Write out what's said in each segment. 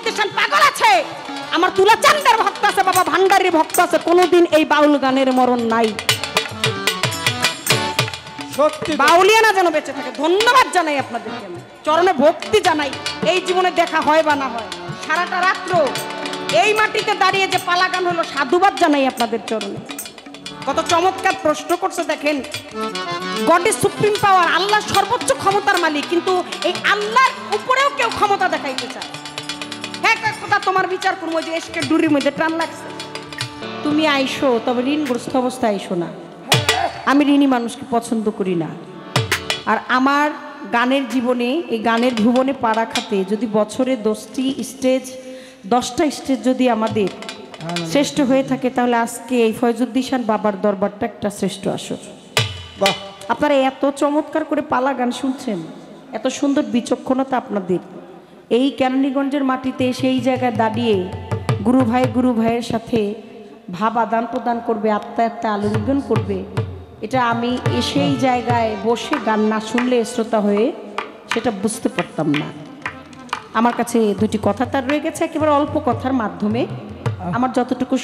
দেশান পাগল আছে, আমার তুলা চান্দের ভক্ত আছে, বাবা ভান্ডারীর ভক্ত আছে, কোনোদিন এই বাউল গানের মরণ নাই। সত্যি বাউলিয়ানা যেন বেঁচে থাকে। ধন্যবাদ জানাই আপনাদেরকে, আমি চরণে ভক্তি জানাই। এই জীবনে দেখা হয় বা না হয়, সারাটা রাত্র এই মাটিতে দাঁড়িয়ে যে পালা গান হলো, সাধুবাদ জানাই আপনাদের চরণে। কত চমৎকার প্রশ্ন করছে দেখেন। গড ইজ সুপ্রিম পাওয়ার, আল্লাহ সর্বোচ্চ ক্ষমতার মালিক, কিন্তু এই আল্লাহর উপরেও কেউ ক্ষমতা দেখাইতে চায়। হ্যাঁ কথা তোমার বিচার করবো যে এসকে ডুরির মধ্যে টান লাগছে, তুমি আইসো, তবে ঋণগ্রস্ত অবস্থায় আইসো না। আমি ঋণী মানুষকে পছন্দ করি না। আর আমার গানের জীবনে, এই গানের ভুবনে পাড়া খাতে যদি বছরে 10টা স্টেজ যদি আমাদের শ্রেষ্ঠ হয়ে থাকে, তাহলে আজকে এই ফয়জুদ্দিন বাবার দরবারটা একটা শ্রেষ্ঠ আসর। আপনারা এত চমৎকার করে পালা গান শুনছেন, এত সুন্দর বিচক্ষণতা আপনাদের। এই কেরানীগঞ্জের মাটিতে সেই জায়গায় দাঁড়িয়ে গুরু ভাইয়ের সাথে ভাব আদান প্রদান করবে, আত্মা আত্মা আলিঙ্গন করবে, এটা আমি সেই জায়গায় বসে গান না শুনলে শ্রোতা হয়ে সেটা বুঝতে পারতাম না। আমার কাছে দুটি কথা তার রয়ে গেছে, একেবারে অল্প কথার মাধ্যমে আমার যতটুকু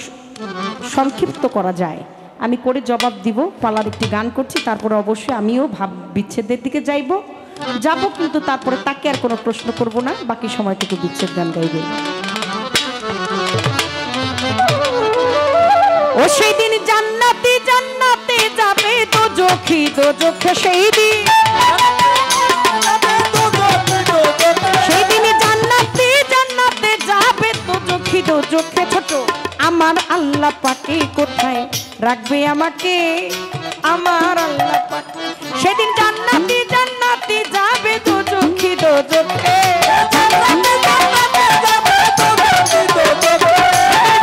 সংক্ষিপ্ত করা যায় আমি করে জবাব দিব। পালার একটি গান করছি, তারপরে অবশ্যই আমিও ভাব বিচ্ছেদের দিকে যাব, কিন্তু তারপরে তাকে আর কোনো প্রশ্ন করব না, বাকি সময়টুকু বিচ্ছেদ গান গাইবে। ও সেই দিন জান্নাতে জান্নাতে যাবে তো চোখে সেই দিন, সেই দিনে জান্নাতে জান্নাতে যাবে তো চোখে ছোট, আমার আল্লাহ পাকে কোথায় রাখবে আমাকে, আমার আল্লাহ পাক। সেদিন জান্নাতে জান্নাতে যাবে তো চোখে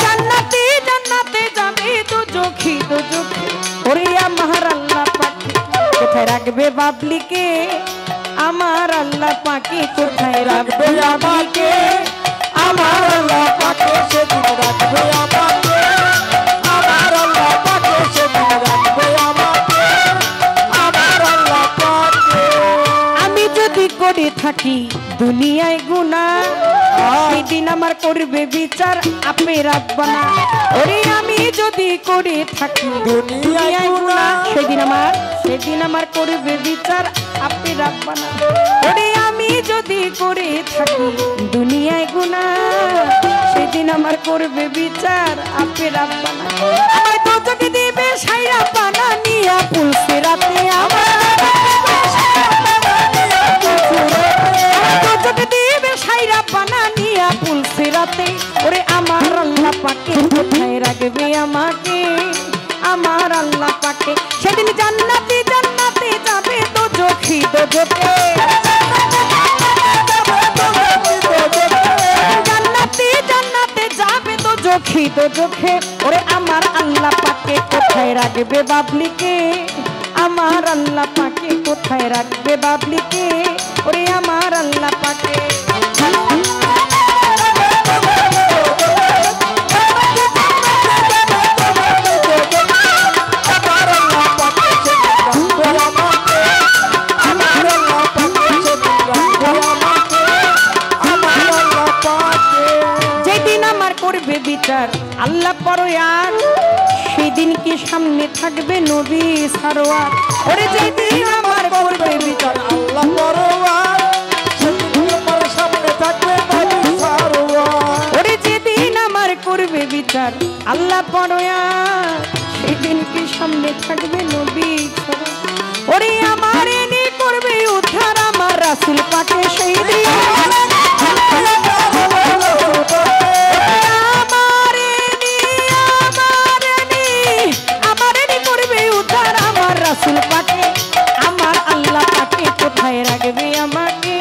জান্নাতে জান্নাতে যাবে তো চোখে, ওরে আমার আল্লাহ পাকে কোথায় রাখবে বাবলিকে, আমার আল্লাহ পাকে কোথায় রাখবে আমাকে, আমার আল্লাহ পাকে সেদিন রাখবে আমাকে, আমার আল্লাহ পাকে সেদিন রাখবে আমাকে, আমার আল্লাহ পাকে। আমি যদি করে থাকি দুনিয়ায় গুনাহ, সেদিন আমার করবে বিচার, আপনি রাখবা না। ওরে আমি যদি করে থাকি দুনিয়ায় গুনাহ, সেদিন আমার করবে বিচার, আপনি রাখবা না। ওরে আমি যদি করে থাকি দুনিয়ায় গুনাহ, সেদিন আমার করবে বিচার, আপনি রাখবা না। আমায় তো চোখে দিবে সাইরা পানা নিয়া পুলসে রাতে, আমার তো চোখে দিবে সাইরা পানা নিয়া পুলসে রাতে, ওরে আমার আল্লাহ পাকে কোথায় রাখবে আমাকে, আমার আল্লাহ পাকে। সেদিন জান্নাতে জান্নাতে যাবে তো চোখে, জান্নাতে জান্নাতে যাবে তো চোখে, ওরে আমার আল্লাহ পাকে কোথায় রাখবে বাবলিকে, আমার আল্লাহ পাকে কোথায় রাখবে বাবলিকে, ওরে আমার আল্লাহ পাকে। বিচার আল্লাহ পরয়ার, সেদিন কি সামনে থাকবে নবী সারোয়ার, ওরে যেদিন আমার করবে বিচার আল্লাহ পরয়ার, সেদিন আমার সামনে থাকবে নবী সারোয়ার, ওরে যেদিন আমার করবে বিচার আল্লাহ পরয়ার, সেদিন কি সামনে থাকবে নবী সারোয়ার, ওরে আমার এনে করবে উদ্ধার আমার রাসূল পাকে সেই দিন, রাসূল পাকে, আমার আল্লাহ পাকে কোথায় রাখবে আমাকে,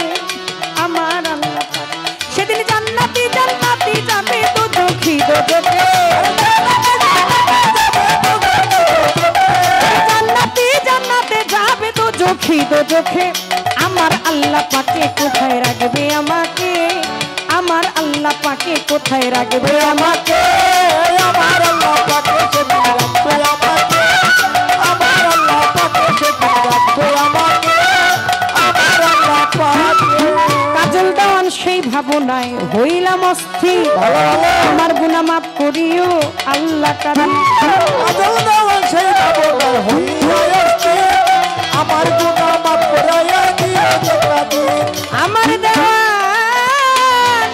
আমার আল্লাহ পাকে। সেদিন জান্নাতে জান্নাতে যাবে তো চোখে, জান্নাতে জান্নাতে যাবে তো চোখে, আমার আল্লাহ পাকে কোথায় রাখবে আমাকে, আমার আল্লাহ পাকে কোথায় রাখবে আমাকে, আমার আল্লাহ পাকে সেদিন রাখবে আমাকে, আমার আল্লাহ পাকে সেদিন রাখবে আমাকে, আমার আল্লাহ পাকে। কাজল দেওয়ান সেই ভাবনা ভাবনায় হইলাম অস্থির আমার গুনাহ মাফ করিও আল্লাহ কারণ সেই ভাবনায় হইলাম অস্থির আমার গুনাহ মাফ করাইয়া দিও কাদির আমার দেওয়ান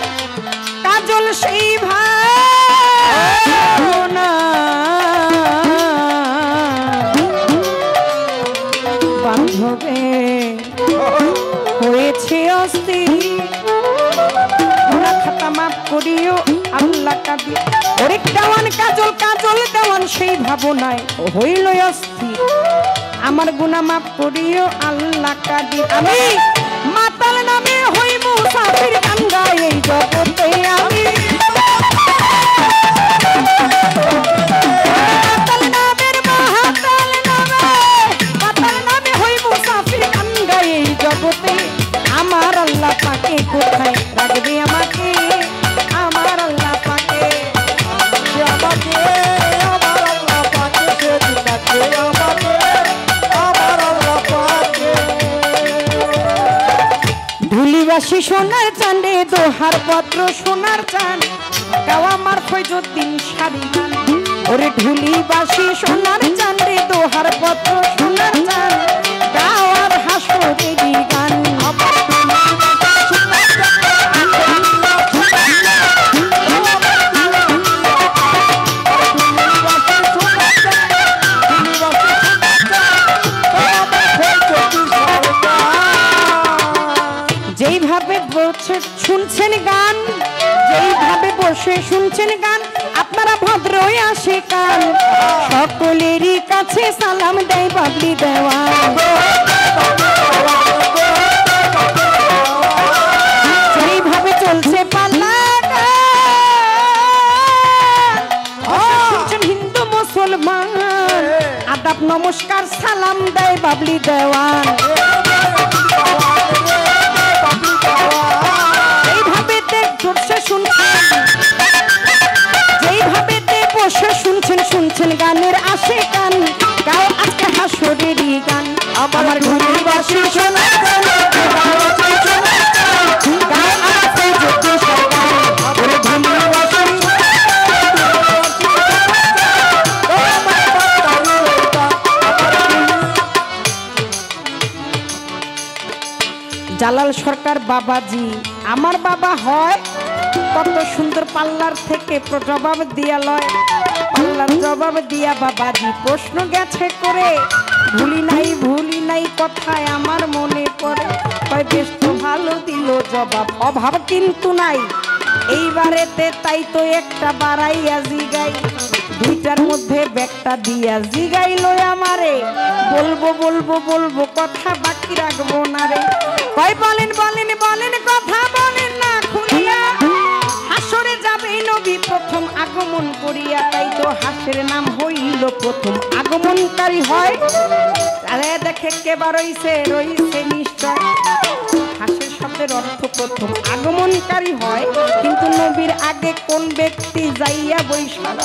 কাজল সেই ভাবনা বান্ধবে হয়েছে অস্থির গুনাহ খাতা মাফ করিও আল্লাহ কাদির ওরে দেওয়ান কাজল কাজল দেওয়ান সেই ভাবনায় হইল অস্থির আমার গুনাহ মাফ করিও আল্লাহ কাদির আমি মাতাল নামে হই মুসাফির গঙ্গা এই জগতে আমি মাতাল নামে হই মুসাফির গঙ্গা এই জগতে আমার আল্লাহ পাকে কোথায় রাখবে আমাকে আমার আল্লাহ পাকে আমাকে আমার আল্লাহ পাকে সেদিন ডাকে আমাকে আমার আল্লাহ পাকে ধুলিবাসী সোনার চাঁদে দোহার পত্র সোনার চাঁদ গাওয়া আমার ফৈজুদ্দিন শাড়ি গান ওরে ধুলিবাসী সোনার চাঁদে দোহার পত্র সোনার চাঁদ গাওয়ার হাসরেরই গান যেইভাবে বসে শুনছেন গান যেইভাবে বসে শুনছেন গান আপনারা ভদ্রই আসে কান সকলেরই কাছে সালাম দেয় বাবলি দেওয়ান যেইভাবে চলছে পাল্লা শুনছেন হিন্দু মুসলমান আদাব নমস্কার সালাম দেয় বাবলি দেওয়ান এইভাবে বসে শুনছেন যেইভাবে বসে শুনছেন শুনছেন গানের আসে গান গাও আজকে হাসরেরই গান আমার ধুলিবাসী সোনার গান গাও আমার ফৈজুদ্দিন শাড়ি গান ওরে ধুলিবাসী জালাল সরকার বাবাজি আমার বাবা হয় কত সুন্দর পাল্লার থেকে জবাব দিয়া লয় পাল্লার জবাব দিয়া বাবাজি প্রশ্ন গেছে করে ভুলি নাই কথায় আমার মনে পড়ে কয় বেশ তো ভালো দিল জবাব অভাব কিন্তু নাই এইবারেতে তাই তো একটা বাড়াইয়া জিগাই দুইটার মধ্যে ব্যাগটা দিয়া জিগাইলো আমারে বলবো কথা বাকি রাখবো না রে কয় বলেন কথা বলেন না খুলিয়া হাসরে যাবে নবী প্রথম আগমন করিয়া তাই তো হাসের নাম হইল প্রথম আগমনকারী হয় আরে দেখে কেবা রইছে নিশ্চয় হাসের শব্দের অর্থ প্রথম আগমনকারী হয় কিন্তু নবীর আগে কোন ব্যক্তি যাইয়া বৈশাখ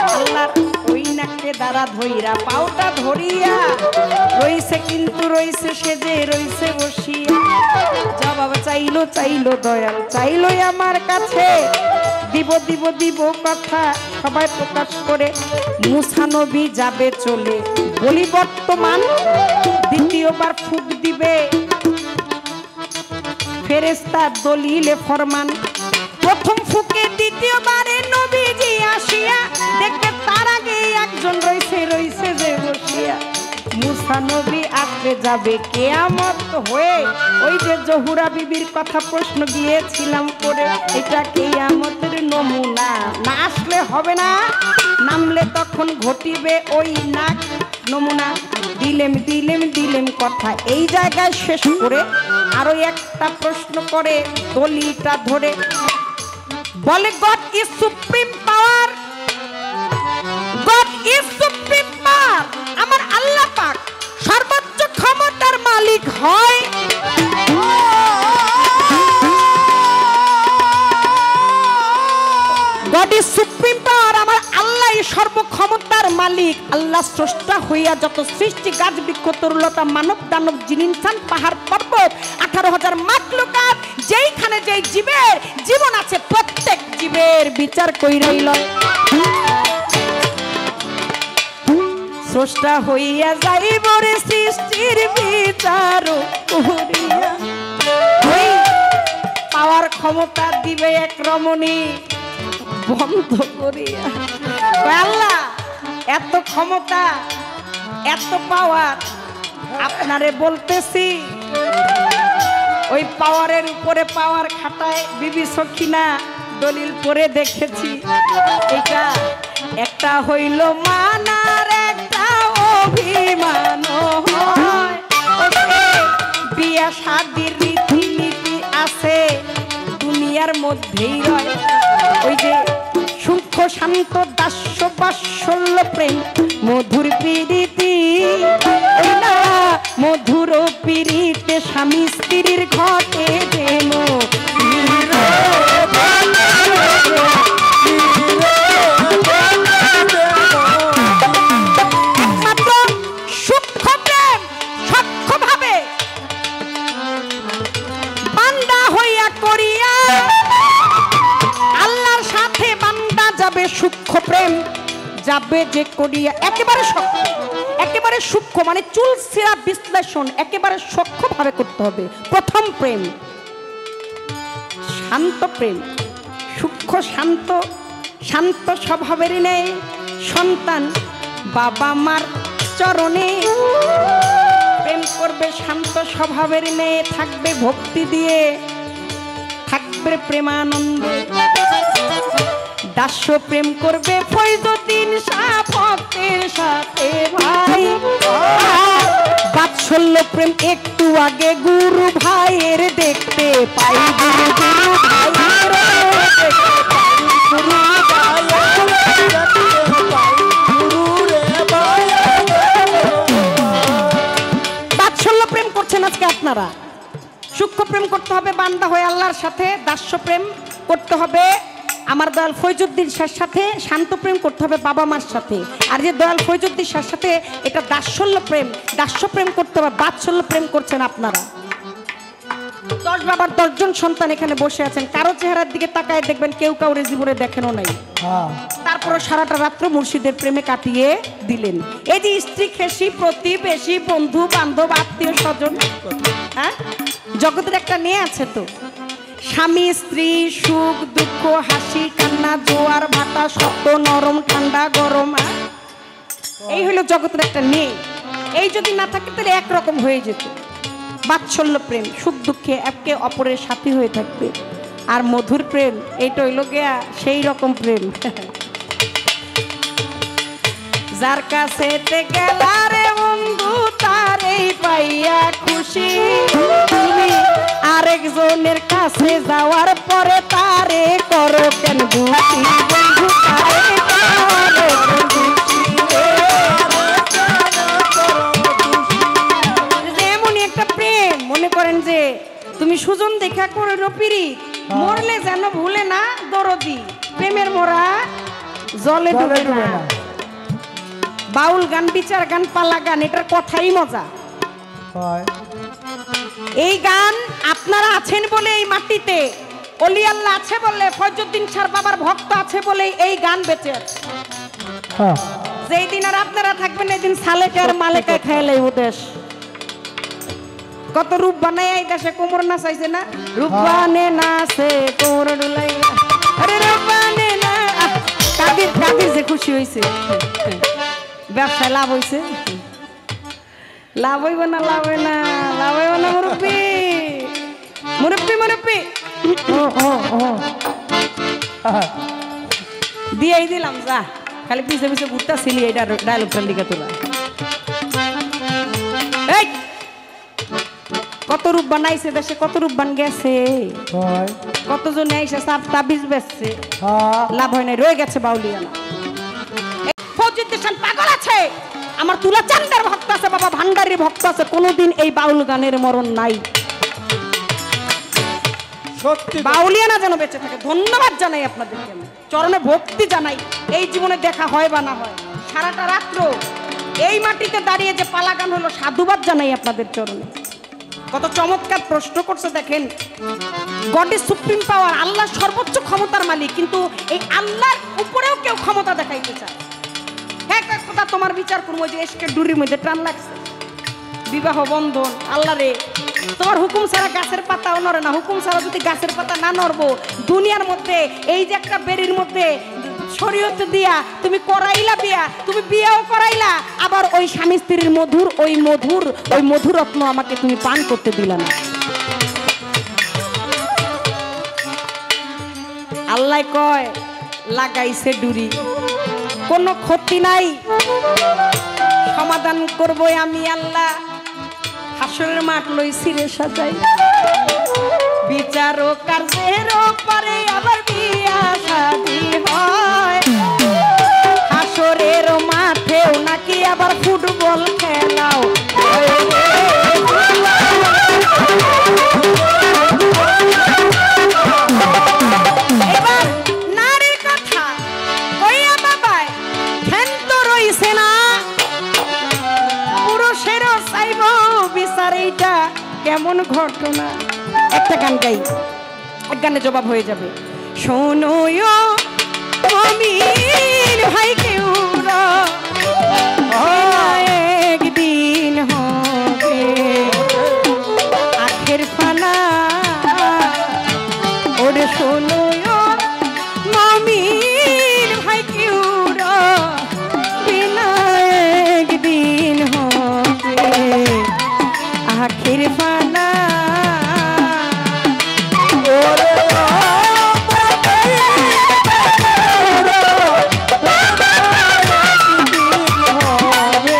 আল্লাহর ওই নাকে দ্বারা ধইরা পাউটা ধরিয়া রইছে কিন্তু রইছে সে যে রইছে বসিয়া জবাব চাইলো দয়াল চাইলো আমার কাছে দিব কথা সবাই প্রকাশ করে মুসা নবী যাবে চলে বলি বর্তমান দ্বিতীয়বার ফুক দিবে ফেরেশতা দলিলে ফরমান প্রথম ফুকে দ্বিতীয়বারে নবীজি আসিয়া দেখবে তার আগে একজন রইছে যে বসিয়া মুসা নবী আসবে যাবে কিয়ামত হয়ে ওই যে জহুরা বিবির কথা প্রশ্ন গিয়েছিলাম করে এটা কিয়ামতের নমুনা না আসলে হবে না নামলে তখন ঘটিবে ওই নাক নমুনা দিলেম কথা এই জায়গায় শেষ করে আরো একটা প্রশ্ন করে দলিটা ধরে বলে গড ইজ সুপ্রিম পাওয়ার আমার আল্লাহ পাক সর্বোচ্চ ক্ষমতার মালিক হয় গড ইজ সুপ্রিম পাওয়ার আমার আল্লাহ এই সর্বক্ষমতার মালিক আল্লাহ স্রষ্টা হইয়া যত সৃষ্টি গাছ বৃক্ষ তরুলতা মানব দানব জিন ইনসান পাহাড় পর্বত 18,000 মাখলুকাত যেইখানে যেই জীবের জীবন আছে প্রত্যেক জীবের বিচার কইরাই লয় স্রষ্টা হইয়া যাইব রে সৃষ্টির বিচার করিয়া ওই পাওয়ার ক্ষমতা দিবে এক রমণী বন্ধ করিয়া আল্লাহ এত ক্ষমতা এত পাওয়ার আপনারে বলতেছি ওই পাওয়ারের উপরে পাওয়ার খাটায় বিবি সখিনা দলিল পড়ে দেখেছি এটা একটা হইল মানার একটা অভিমান হয় বিয়া শাদির রীতিনীতি আছে দুনিয়ার মধ্যেই রয় ওই যে সূক্ষ্ম শান্ত দাস্য বাৎসল্য প্রেম মধুর প্রীতি ওই না মধুর প্রীতিতে স্বামী স্ত্রীর ঘটে প্রেম একমাত্র সূক্ষ্ম প্রেম সূক্ষ্মভাবে বান্দা হইয়া করিয়া আল্লাহর সাথে বান্দা যাবে সূক্ষ্ম প্রেম যাবে যে করিয়া একেবারে সূক্ষ্ম মানে চুলসেরা বিশ্লেষণ একেবারে সূক্ষ্মভাবে করতে হবে প্রথম প্রেম শান্ত প্রেম সূক্ষ্ম শান্ত শান্ত স্বভাবের নেই সন্তান বাবা মার চরণে প্রেম করবে শান্ত স্বভাবের নেই থাকবে ভক্তি দিয়ে থাকবে প্রেমানন্দে দাস্য প্রেম করবে ফয়জুদ্দিন শাহ ভক্তের সাথে ভাই বাৎসল্য প্রেম একটু আগে গুরু ভাইয়ের দেখতে পাই গুরু বাৎসল্য প্রেম করছেন আজকে আপনারা সূক্ষ্ম প্রেম করতে হবে বান্দা হয়ে আল্লাহর সাথে দাস্য প্রেম করতে হবে আমার দয়াল ফয়জুদ্দিন শাহর সাথে শান্ত প্রেম করতে হবে বাবা মার সাথে আর যে দয়াল ফয়জুদ্দিন শাহর সাথে এটা দাস্যল্য প্রেম দাস্য প্রেম করতে হবে বাৎসল্য প্রেম করছেন আপনারা 10 বাবার 10 জন সন্তান এখানে বসে আছেন কারো চেহারার দিকে তাকায় দেখবেন কেউ কাউরে জীবনে দেখেনও নাই তারপরে সারাটা রাত্র মুর্শিদের প্রেমে কাটিয়ে দিলেন এই যে স্ত্রী খেসি প্রতিবেশী বন্ধু বান্ধব আত্মীয় স্বজন হ্যাঁ জগতের একটা নিয়ে আছে তো স্বামী স্ত্রী সুখ দুঃখ হাসি কান্না জোয়ার ভাটা শক্ত নরম ঠান্ডা গরম এই হলো জগতের একটা নেই এই যদি না থাকে তাহলে একরকম হয়ে যেত বাৎসল্য প্রেম সুখ দুঃখে একে অপরের সাথী হয়ে থাকবে আর মধুর প্রেম এইটা হইল গিয়া সেই রকম প্রেম যার কাছে গেলা রে বন্ধু তারেই পাইয়া খুশি তুমি আরেকজনের কাছে যাওয়ার পরে তারে করো কেন খুশি বন্ধু তারে করো এমনই একটা প্রেম মনে করেন যে তুমি সুজন দেখা করে রপিরি মরলে যেন ভুলে না দরদি প্রেমের মোরা জলে ডুবে না বাউল গান বিচার গান পালা গান এটার কথাই মজা এই গান আপনারা আছেন বলে এই মাটিতে অলি আল্লাহ আছে বলে ফয়জুদ্দিন শাহর বাবার ভক্ত আছে বলে এই গান বেঁচে আছে যেই দিন আর আপনারা থাকবেন এই দিন সালেকে আর মালেকায় খেয়ালে উদেশ কত রূপ বানায় এই দেশে কোমর নাচাইছে না রূপবানে নাচে কোমর ডুলাই আরে রূপবানে না কাদির কাদির যে খুশি হইছে ব্যবসায় লাভ হইছে লাভ হইব না লাভ হয় না লাভ হইব না মুরব্বী মুরব্বী মুরব্বী দিয়েই দিলাম যা খালি পিছে পিছে ঘুরতেছিলি এটা ডায়লগটার লিখে তোলা এই কত রূপ বানাইছে দেশে কত রূপ বান গেছে কতজন আইসে সাপ তাবিজ বেচছে লাভ হয় নাই রয়ে গেছে বাউলিয়ানা ফয়জুদ্দিন শাহ পাগল আছে আমার তুলা চান্দার ভক্ত আছে বাবা ভান্ডারীর ভক্ত আছে কোনোদিন এই বাউল গানের মরণ নাই সত্যি বাউলিয়া না যেন বেঁচে থাকে। ধন্যবাদ জানাই আপনাদেরকে, আমি চরণে ভক্তি জানাই। এই জীবনে দেখা হয় বা না হয়, সারাটা রাত্র এই মাটিতে দাঁড়িয়ে যে পালা গান হলো, সাধুবাদ জানাই আপনাদের চরণে। কত চমৎকার প্রশ্ন করছে দেখেন। গড ইজ সুপ্রিম পাওয়ার, আল্লাহ সর্বোচ্চ ক্ষমতার মালিক, কিন্তু এই আল্লাহর উপরেও কেউ ক্ষমতা দেখাইতে চায়। হ্যাঁ কথা তোমার বিচার করবো যে এসকে ডুরির মধ্যে টান লাগছে, বিবাহ বন্ধন, আল্লাহ রে তোমার হুকুম ছাড়া গাছের পাতাও নড়ে না। হুকুম ছাড়া যদি গাছের পাতা না নড়বো, দুনিয়ার মধ্যে এই যে একটা বেরির মধ্যে শরীয়ত দিয়া তুমি করাইলা বিয়া, তুমি বিয়াও করাইলা, আবার ওই স্বামী স্ত্রীর ওই মধুরত্ন আমাকে তুমি পান করতে দিলা না। আল্লাহ কয় লাগাইছে ডুরি, কোনো ক্ষতি নাই, সমাধান করবো আমি আল্লাহ। হাসরের মাঠ লইছি রে সাজাই, বিচার ও কার্যের পরে আবার বিয়া শাদী হয়। হাসরের মাঠেও নাকি আবার ফুটবল খেলাও হয়। এবার নারীর কথা কইয়া বাবাই ধ্যান তো রইছে না, পুরুষেরও চাইব বিচার। এইটা কেমন ঘটনা? একটা গান গাই, এক গানে জবাব হয়ে যাবে। শোনো মমিন ভাই কেউ একদিন হবে আখের ফানা। ওরে শোনো মমিন ভাই কেউ একদিন হবে আখের ফানা। হবে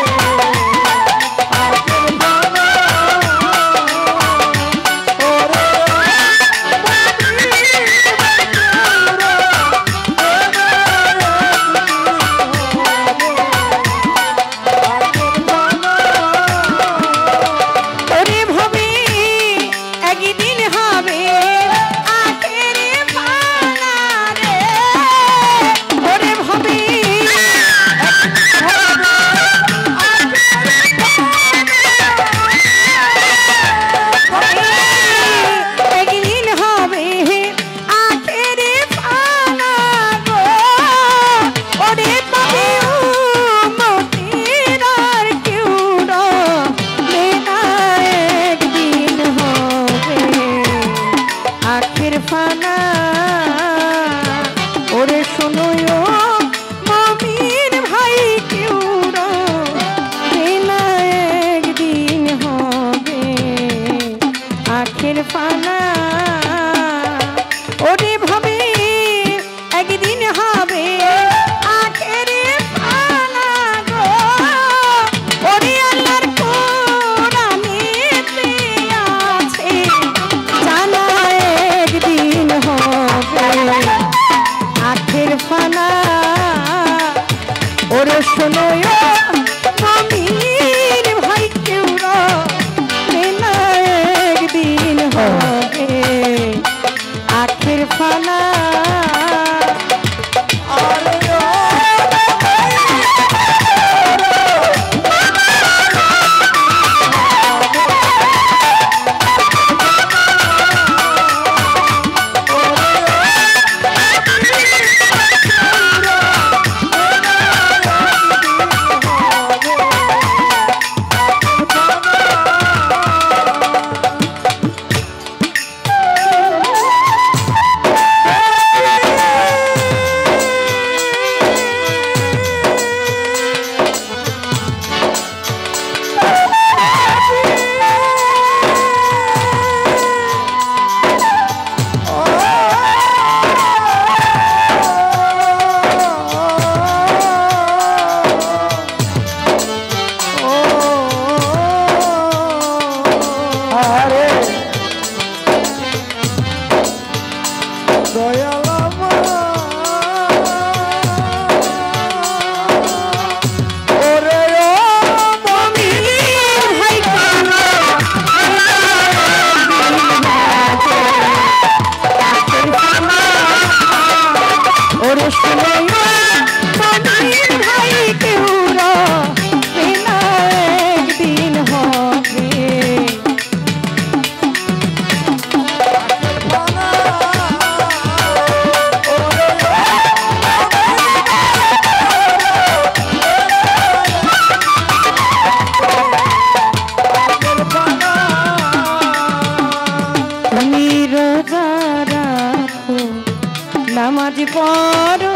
নামাজ পড়ো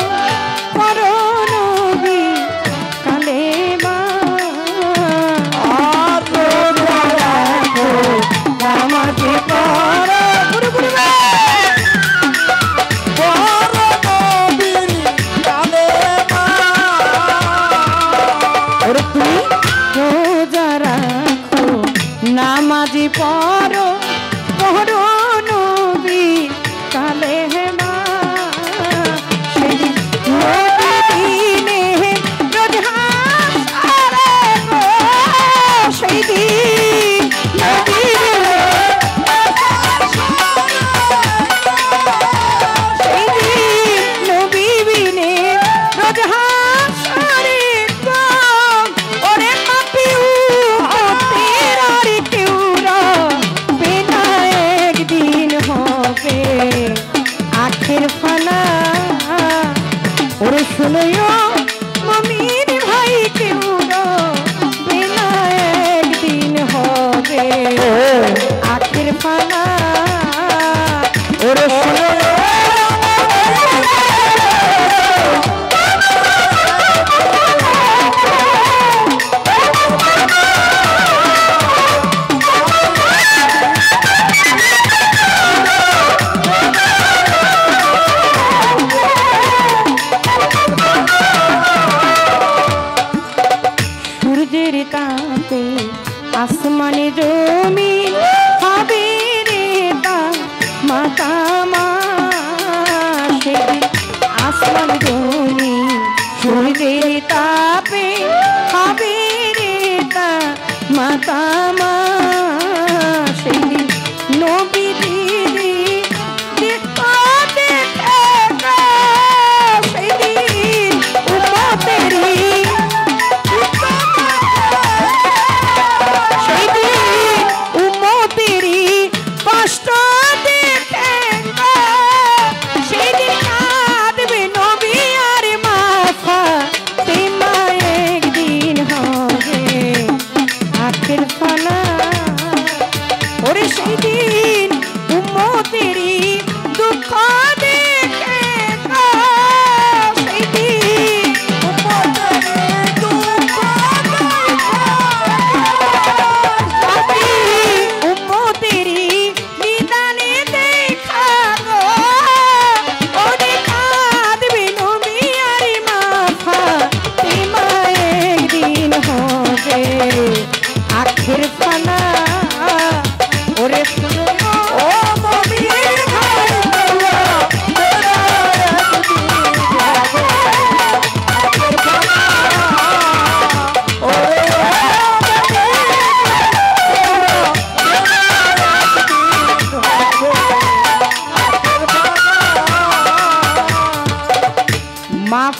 পড়ো নবী কালেমা আর রোজা রাখো নামাজ পড়ো গুরু গুরু ওরে তুমি রোজা রাখো নামাজ পড়ো পড়ো নবী কালেমা শুনো মমিন ভাই কেউ বিনা একদিন হবে আখির ফানা ওরে শুনো আসমানে জমিন হবে রে তা মাতামা সেদিন আসমান জমিন সূর্যের তাপে হবে রে তা মাতামা সেদিন নবী দিদি দেখো দেখে সেদিন উম্মতেরি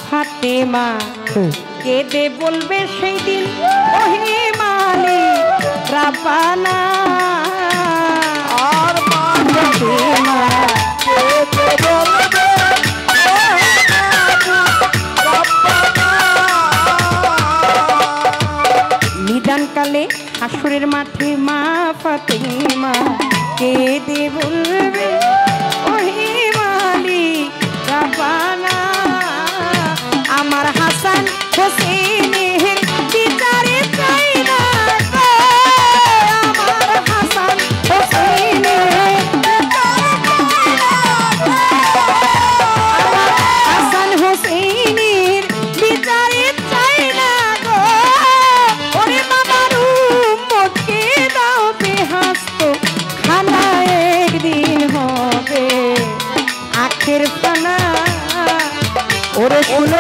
ফাতেমা কেঁদে বলবে সেই দিন ওহে মালিক রাব্বানা আর মা ফাতেমা কেঁদে বলবে নিদানকালে হাসরের মাঠে মা ফাতেমা কেঁদে বলবে ওহে মালিক রাব্বানা আমার হাসান হোসেনের বিচারে চাই না আমার হাসান হোসেনের হাসান হোসেনের বিচারে চাই না গো ওরে মামার উম্মতকে দাও বেহাস্ত খানা একদিন হবে আখের ফানা ওরে শুনো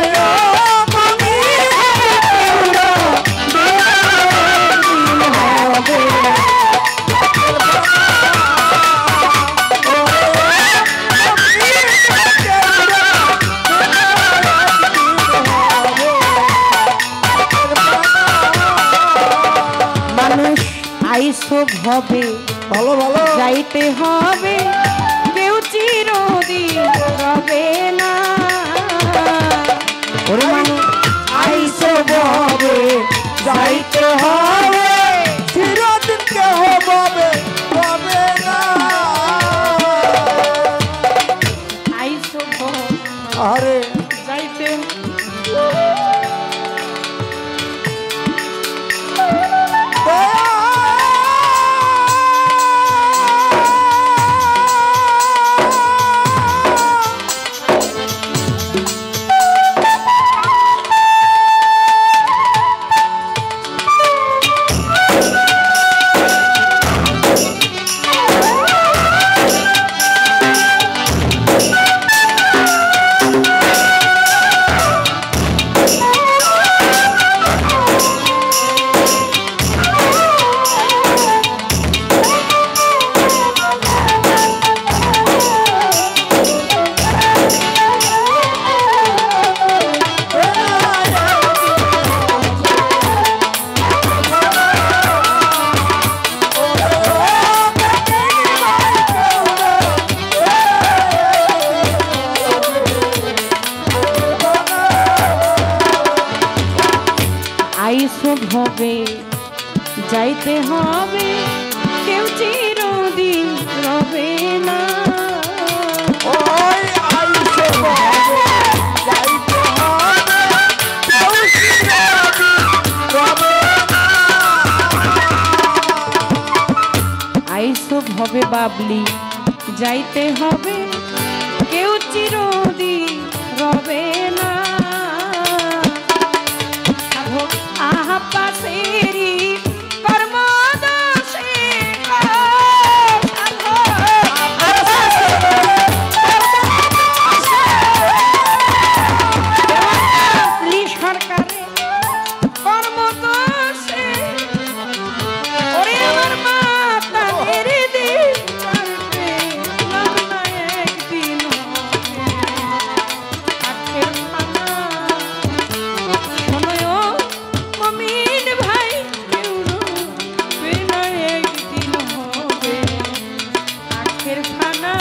মানুষ আইসব হবে ভালো ভালো যাইতে হবে কেউ চিরদিন রবে না ওরে মানুষ আইসব হবে যাইতে হবে চিরদিন কেউ হবে রবে না আইসব হবে আরে যাইতে হবে যাইতে হবে কেউ চিরদিন রবে না ওই আইসে হবে যাইতে হবে কেউ চিরদিন রবে না আইসব হবে বাবলি যাইতে হবে কেউ চিরদিন রবে না আহা পাশেরি কর্ম দোষে সরকারে কর্ম দোষে ওরে আমার মাতা মেরে দিন একদিন আখের খানা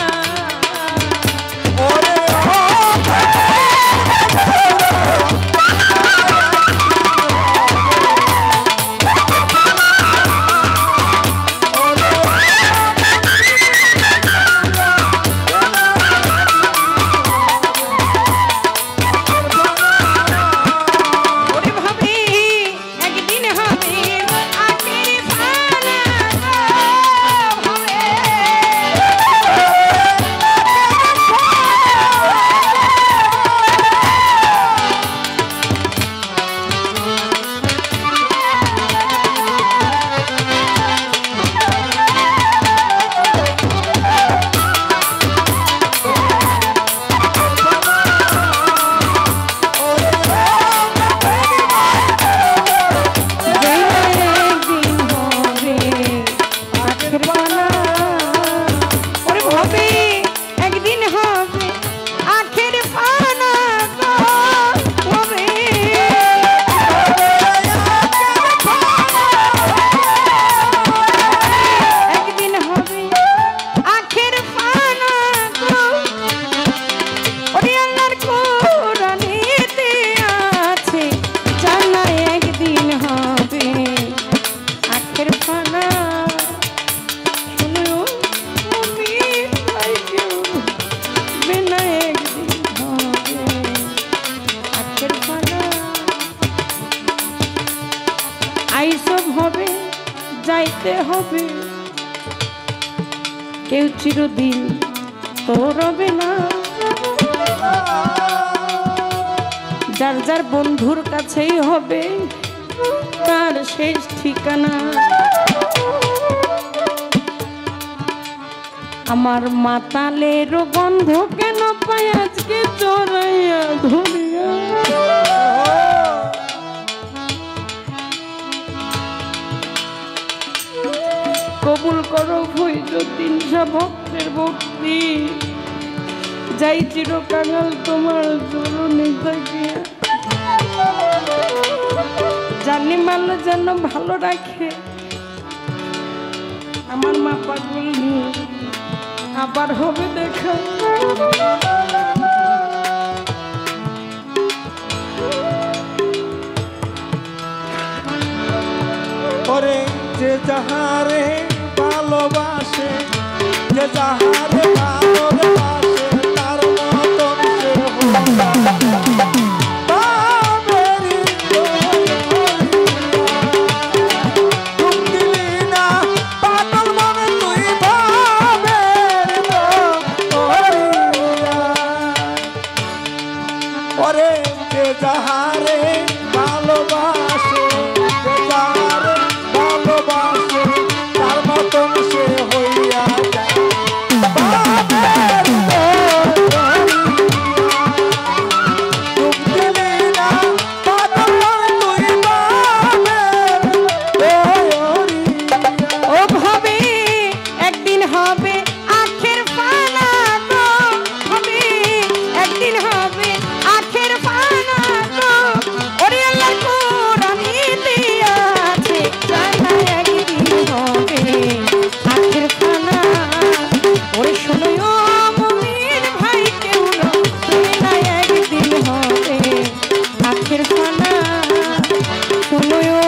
যাইতে হবে কেউ চিরদিন তো রবে না যার যার বন্ধুর কাছেই হবে তার শেষ ঠিকানা আমার মাতালের গন্ধ কেন পাই আজকে চড়াইয়া ধরিয়া কবুল করো ভৈরদিন ভক্তের ভক্তি যাই চিরকাল তোমার চরণে থাকিয়া জানি মাল্য যেন ভালো রাখে আমার মা পাগল নিয়ে আবার হবে দেখা ওরে যে যাহারে ভালোবাসে যে যাহারে ভালোবাসে তার মতন সে ওরে যে যাহারে ভালোবাসে, যে যাহারে ভালোবাসে, তার মতন সে হইয়া যায় বাবের দরিয়া। তুমি দিলি না পাগল তুই বাবের দরিয়া। ও ভাবে একদিন হবে আখের ফানা গো, হবে একদিন হবে আখের ফানা গো। ওরে আল্লাহ কোরআনে দিয়াছে জানা একদিন হবে আখের ফানা। ওরে শোনো ও মুমিন ভাই কেউ না একদিন হবে আখের ফানা। শোনো ও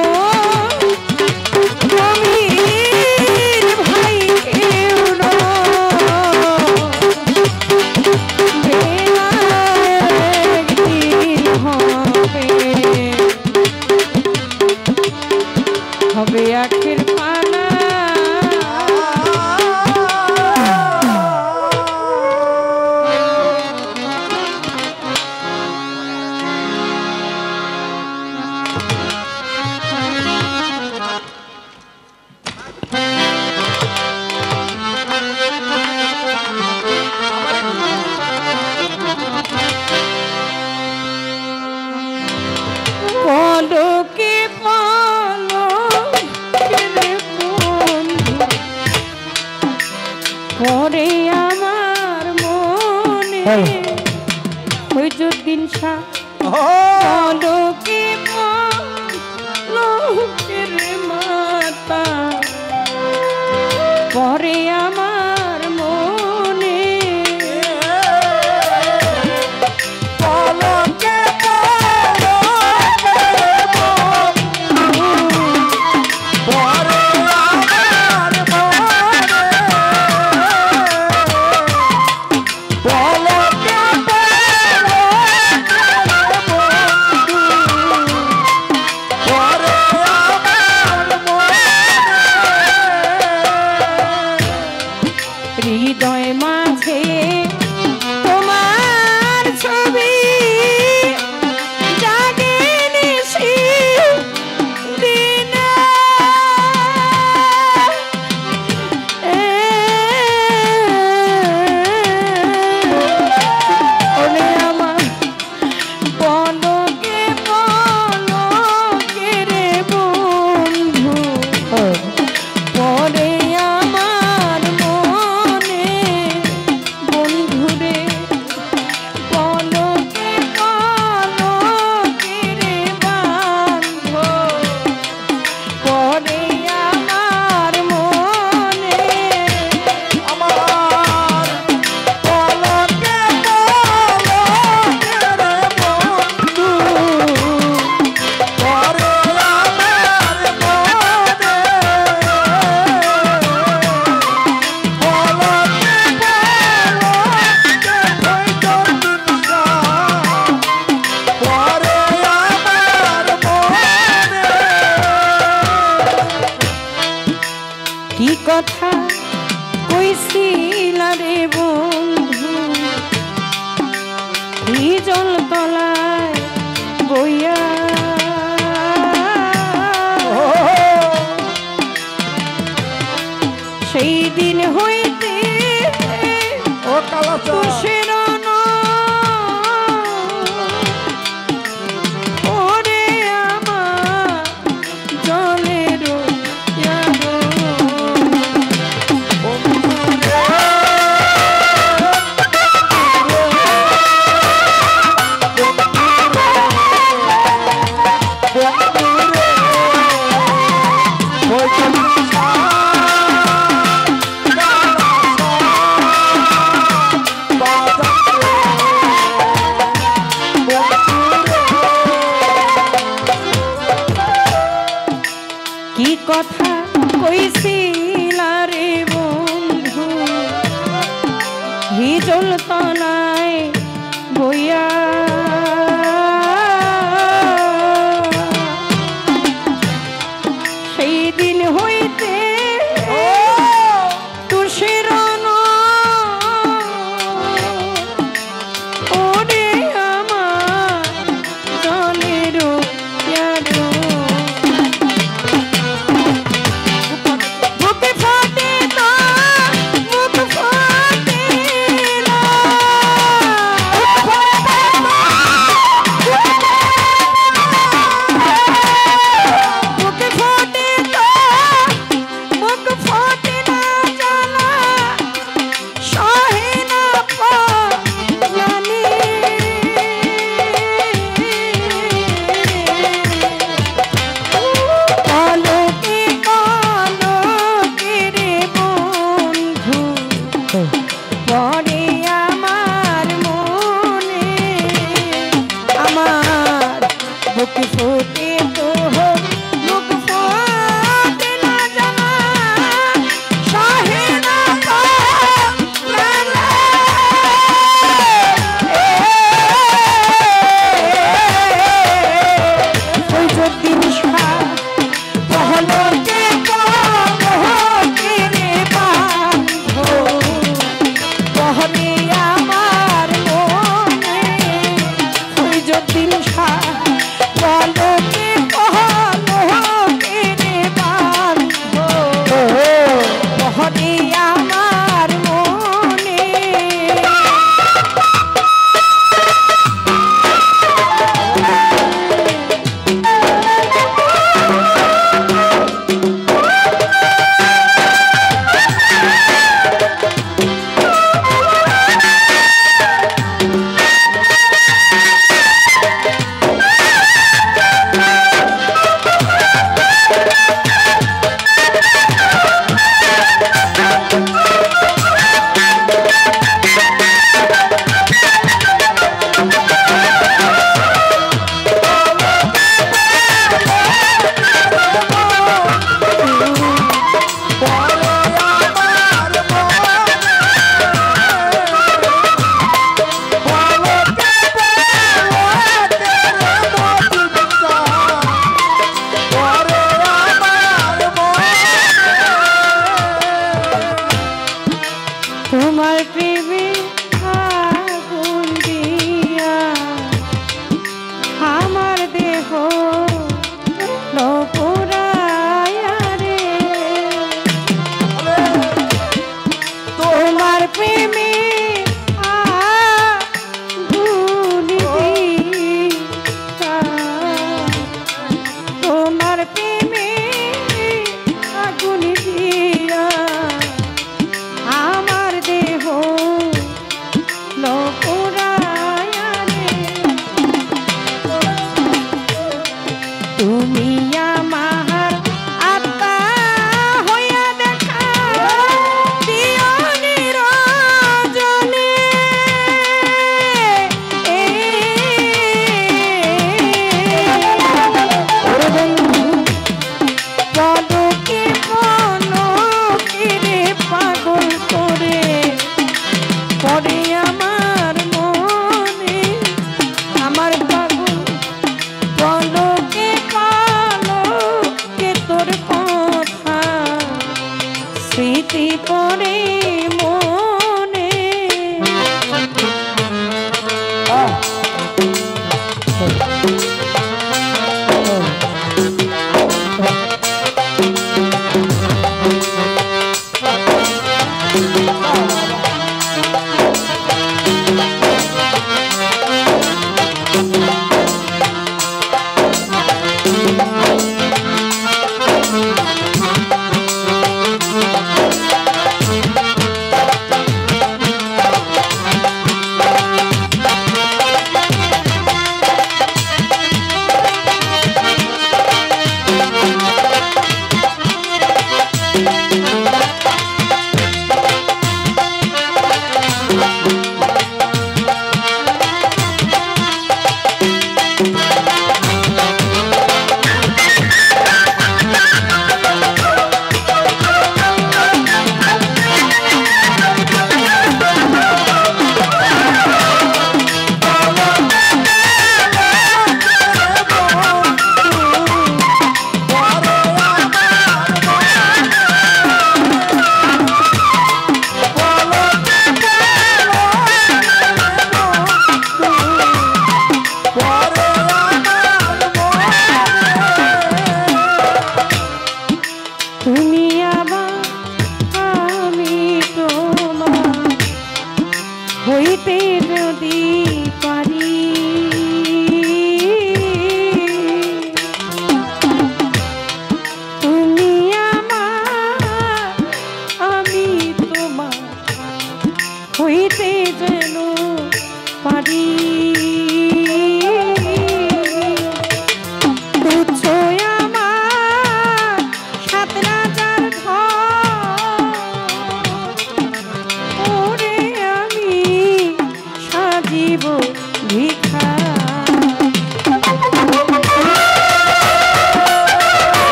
মুমিন ভাই কেউ না একদিন হবে আখের ফানা। পলকে পলকে রে বন্ধু পরে আমার মনে ফৈজুদ্দিন শাহ। পলকে পলকে রে মাতা পরে আমার মনে। পলকে পলকে পরে আমার মনে, পলকে পরে আমার মনে। হৃদয় মাঝে তোমার ছবি জাগে নিশি দিন। ওরে আমার পলকে পলকে রে বন্ধু পরে আমার মনে। বন্ধুরে পলকে পলকে রে বান্ধব পরে আমার মনে। আমার পলকে পলকে রে বন্ধু পরে আমার মনে, পলকে পলকে ফৈজুদ্দিন শাহ পরে আমার মনে। কি কথা কইছিলা রে বন্ধু কি জল তলায় বইয়া। সেই দিন হইতে ও কালাচা তুষের ওরে আমার জলের ফৈজুদ্দিন শাহ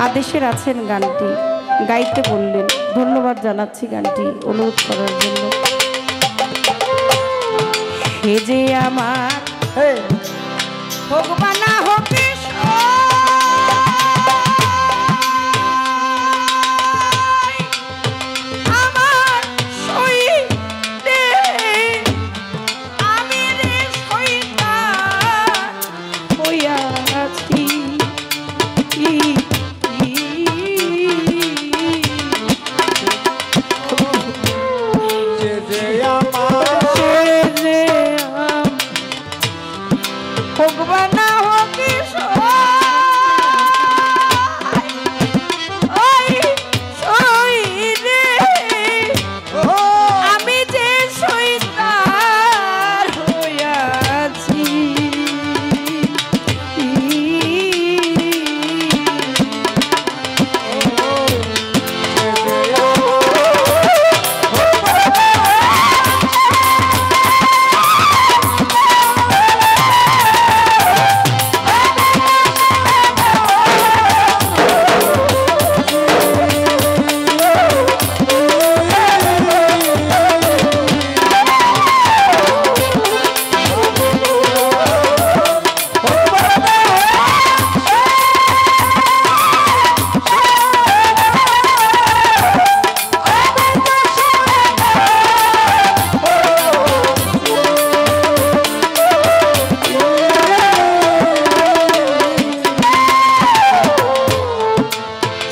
আদেশের আছেন গানটি গাইতে বললেন। ধন্যবাদ জানাচ্ছি গানটি অনুরোধ করার জন্য। সে যে আমার হোক বা না হোক আমার সইতে আমি রে সইতান হইয়াছি। হোক বা না হোক আমি যে সইতার হইয়াছি।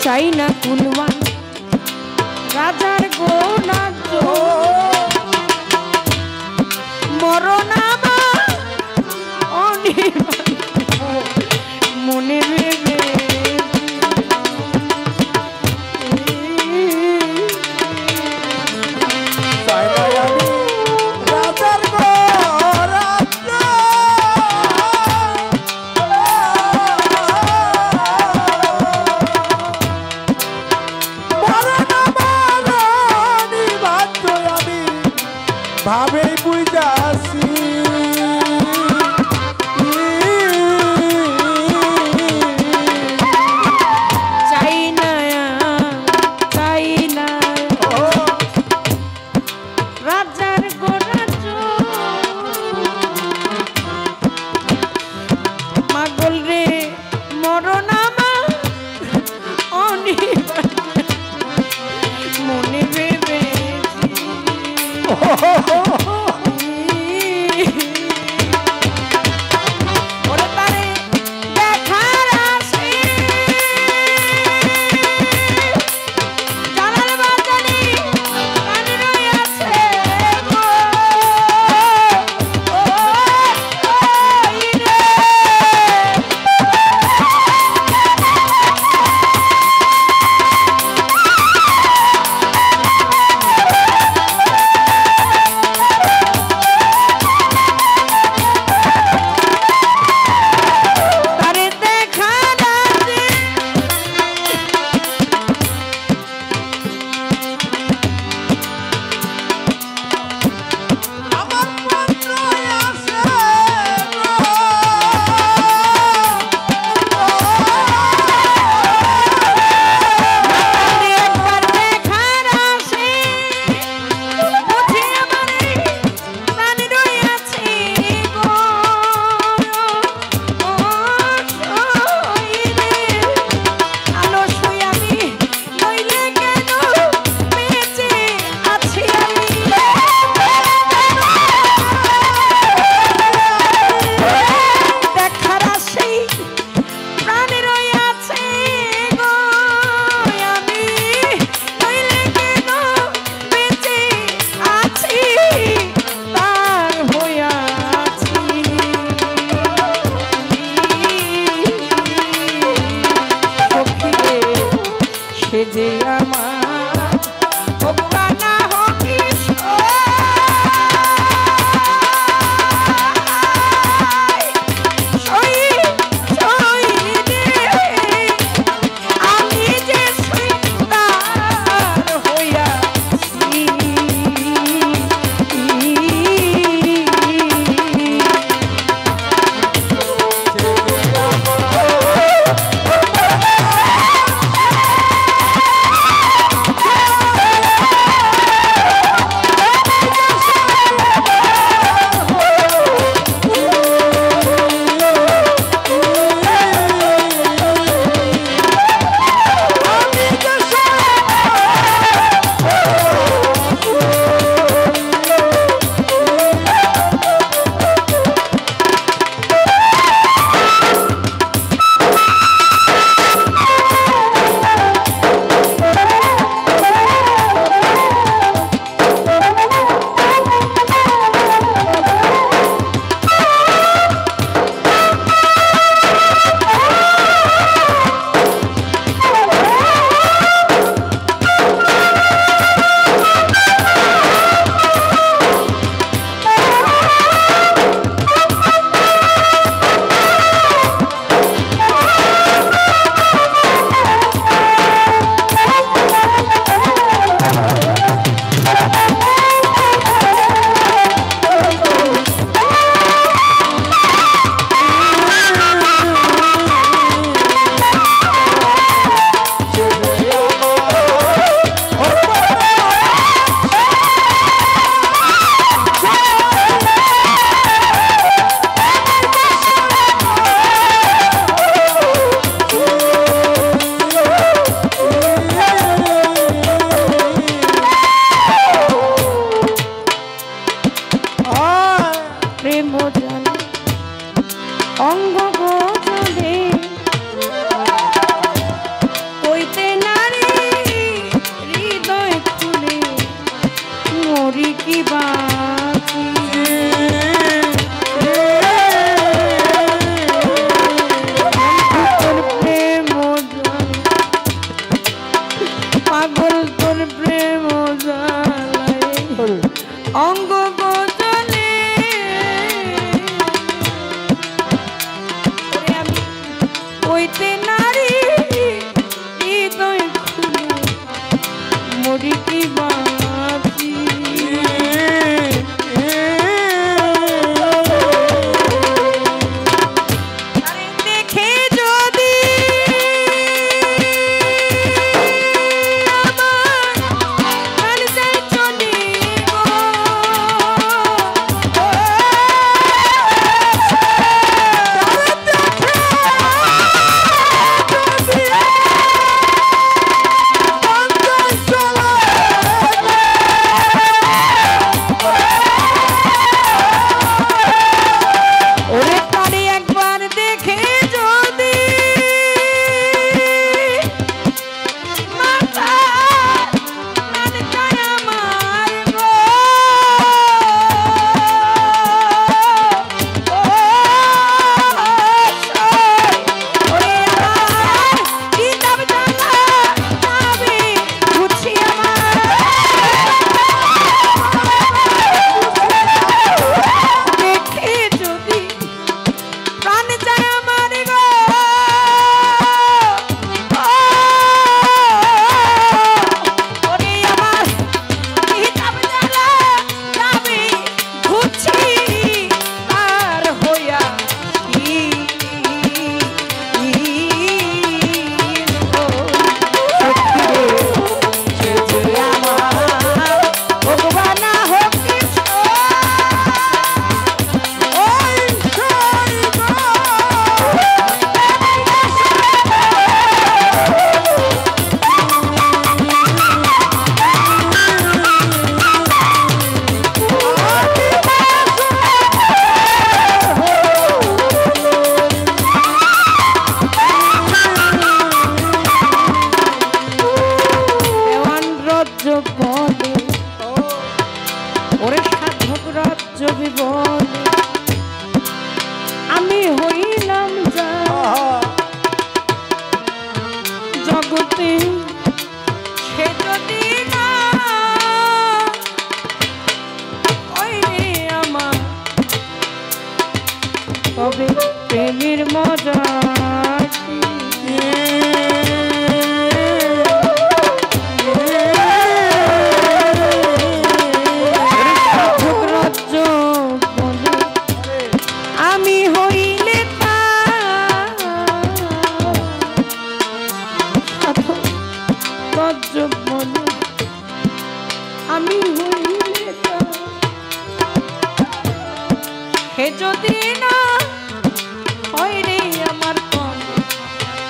চাই না কুলমান রাজার গোনা মরণ আমার মনে ভেবে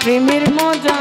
প্রেমের মজা